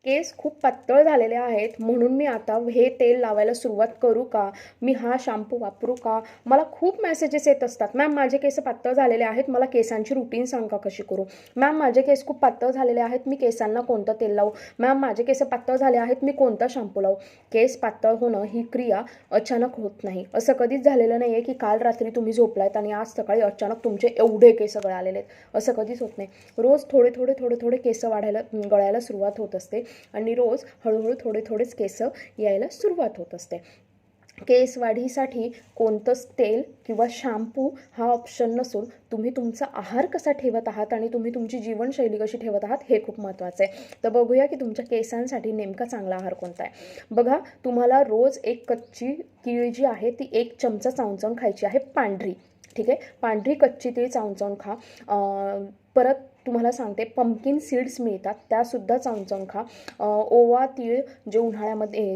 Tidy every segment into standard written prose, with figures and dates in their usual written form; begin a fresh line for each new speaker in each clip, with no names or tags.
केस खूप पातळ झालेले आहेत म्हणून मी आता हे तेल लावायला सुरुवात करू का, मी हा शॅम्पू वापरू का. मला खूप मेसेजेस येत असतात, मॅम माझे केस पातळ झालेले आहेत, मला केसांची रुटीन सांगा कशी करू. मॅम माझे केस खूप पातळ झालेले आहेत, मी केसांना कोणतं तेल लावू. मॅम माझे केस पातळ झाले आहेत, मी कोणता शॅम्पू लावू. केस पातळ होणं ही क्रिया अचानक होत नाही. असं कधीच झालेलं नाही आहे की काल रात्री तुम्ही झोपलायत आणि आज सकाळी अचानक तुमचे एवढे केस गळालेले आहेत. असं कधीच होत नाही. रोज थोडे थोडे थोडे थोडे केस गळायला सुरुवात होत असते आणि रोज हळूहळू थोडे थोडेच केस यायला सुरुवात होत असते. केस वाढीसाठी कोणतंच तेल किंवा शॅम्पू हा ऑप्शन नसून तुम्ही तुमचा आहार कसा ठेवत आहात आणि तुम्ही तुमची जीवनशैली कशी ठेवत आहात हे खूप महत्त्वाचं आहे. तर बघूया की तुमच्या केसांसाठी नेमका चांगला आहार कोणता आहे. बघा, तुम्हाला रोज एक कच्ची केळी जी आहे ती 1 चमचा चावून खायची आहे, पांढरी. ठीक आहे, पांढरी कच्ची केळी चावून खा. परत तुम्हाला सांगते, पंपकिन सीड्स मिळतात, त्यासुद्धा चावून खा. ओवा, तीळ जे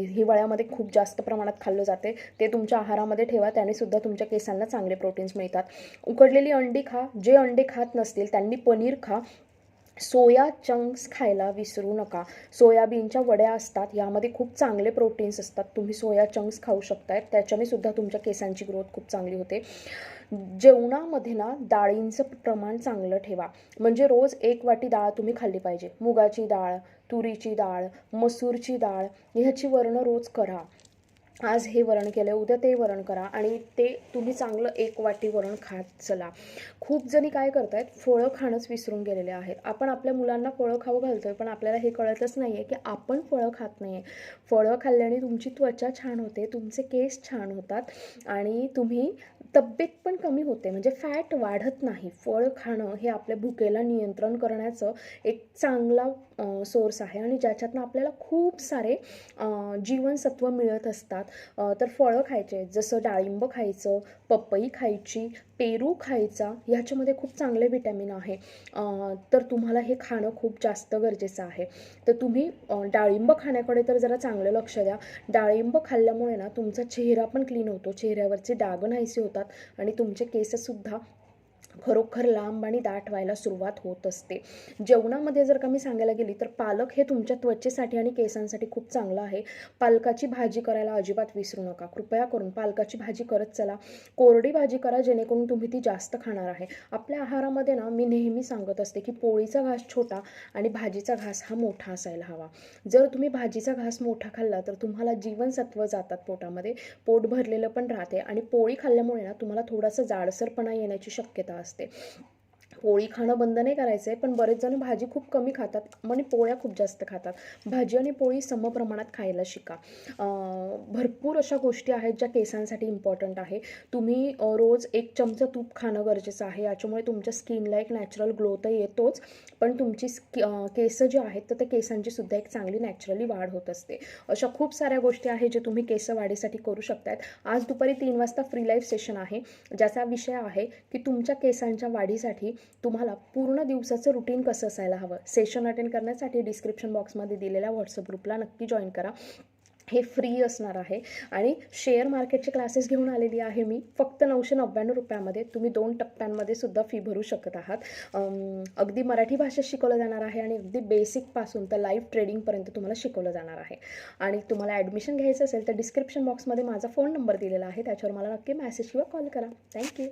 हिवाळ्यामध्ये खूप जास्त प्रमाणात खाल्लं जाते ते तुमच्या आहारामध्ये ठेवा, त्याने सुद्धा तुमच्या केसांना चांगले प्रोटीन्स मिळतात. उकडलेली अंडी खा. जे अंडे खात नसतील त्यांनी पनीर खा. सोया चंक्स खायला विसरू नका. सोयाबीनच्या वड्या असतात, यामध्ये खूप चांगले प्रोटीन्स असतात. तुम्ही सोया चंक्स खाऊ शकताय, त्याच्याने सुद्धा तुमच्या केसांची ग्रोथ खूप चांगली होते. जेवणामध्ये ना डाळींचं प्रमाण चांगलं ठेवा. म्हणजे रोज 1 वाटी डाळ तुम्ही खाल्ली पाहिजे. मुगाची डाळ, तुरीची डाळ, मसूरची डाळ ह्याची वरण रोज करा. आज हे वरण केलं, उद्या ते वरण करा आणि ते तुम्ही चांगलं 1 वाटी वरण खात चला. खूप जणी काय करतायत, फळं खाणंच विसरून गेलेले आहेत. आपण आपल्या मुलांना फळं खाऊ घालतोय, पण आपल्याला हे कळतच नाही आहे की आपण फळं खात नाही आहे. फळं खाल्ल्याने तुमची त्वचा छान होते, तुमचे केस छान होतात आणि तब्येत पण कमी होते, म्हणजे फॅट वाढत नाही. फळ खाणं हे आपल्या भुकेला नियंत्रण करण्याचं एक चांगला सोर्स आहे आणि ज्याच्यातनं आपल्याला खूप सारे जीवनसत्व मिळत असतात. तर फळं खायचे, जसं डाळिंब खायचं, पपई खायची, पेरू खायचा, ह्याच्यामध्ये खूप चांगले व्हिटॅमिन आहे. तर तुम्हाला हे खाणं खूप जास्त गरजेचं आहे. तर तुम्ही डाळिंब खाण्याकडे तर जरा चांगलं लक्ष द्या. डाळिंब खाल्ल्यामुळे ना तुमचा चेहरा पण क्लीन होतो, चेहऱ्यावरचे डाग नाहीसे होतात आणि तुमचे केससुद्धा खरोखर लांब आणि दाट व्हायला सुरुवात होत असते. जेवणामध्ये जर का मी सांगायला गेली तर पालक हे तुमच्या त्वचेसाठी आणि केसांसाठी खूप चांगलं आहे. पालकाची भाजी करायला अजिबात विसरू नका. कृपया करून पालकाची भाजी करत चला. कोरडी भाजी करा, जेणेकरून तुम्ही ती जास्त खाणार आहे. आपल्या आहारामध्ये ना मी नेहमी सांगत असते की पोळीचा घास छोटा आणि भाजीचा घास हा मोठा असायला हवा. जर तुम्ही भाजीचा घास मोठा खाल्ला तर तुम्हाला जीवनसत्व जातात पोटामध्ये, पोट भरलेलं पण राहते आणि पोळी खाल्ल्यामुळे ना तुम्हाला थोडासा जाडसरपणा येण्याची शक्यता असते. पोळी खाणं बंद नाही करायचं आहे, पण बरेच जण भाजी खूप कमी खातात आणि पोळ्या खूप जास्त खातात. भाजी आणि पोळी समप्रमाणात खायला शिका. भरपूर अशा गोष्टी आहेत ज्या केसांसाठी इम्पॉर्टंट आहे. तुम्ही रोज 1 चमचा तूप खाणं गरजेचं आहे. याच्यामुळे तुमच्या स्किनला एक नॅचरल ग्लो तर येतोच, पण तुमची केस जी आहेत तर त्या केसांची सुद्धा एक चांगली नॅचरली वाढ होत असते. अशा खूप साऱ्या गोष्टी आहेत जे तुम्ही केस वाढीसाठी करू शकतात. आज दुपारी 3 वाजता फ्री लाईव्ह सेशन आहे, ज्याचा विषय आहे की तुमच्या केसांच्या वाढीसाठी तुम्हाला पूर्ण दिवसाचं रुटीन कसं असायला हवं. सेशन अटेंड करण्यासाठी डिस्क्रिप्शन बॉक्समध्ये दिलेल्या व्हॉट्सअप ग्रुपला नक्की जॉईन करा. हे फ्री असणार आहे आणि शेअर मार्केटचे क्लासेस घेऊन आलेली आहे मी, फक्त 999 रुपयामध्ये. तुम्ही 2 टप्प्यांमध्ये सुद्धा फी भरू शकत आहात. अगदी मराठी भाषेत शिकवलं जाणार आहे आणि अगदी बेसिकपासून तर लाईव्ह ट्रेडिंगपर्यंत तुम्हाला शिकवलं जाणार आहे. आणि तुम्हाला ॲडमिशन घ्यायचं असेल तर डिस्क्रिप्शन बॉक्समध्ये माझा फोन नंबर दिलेला आहे, त्याच्यावर मला नक्की मेसेज किंवा कॉल करा. थँक्यू.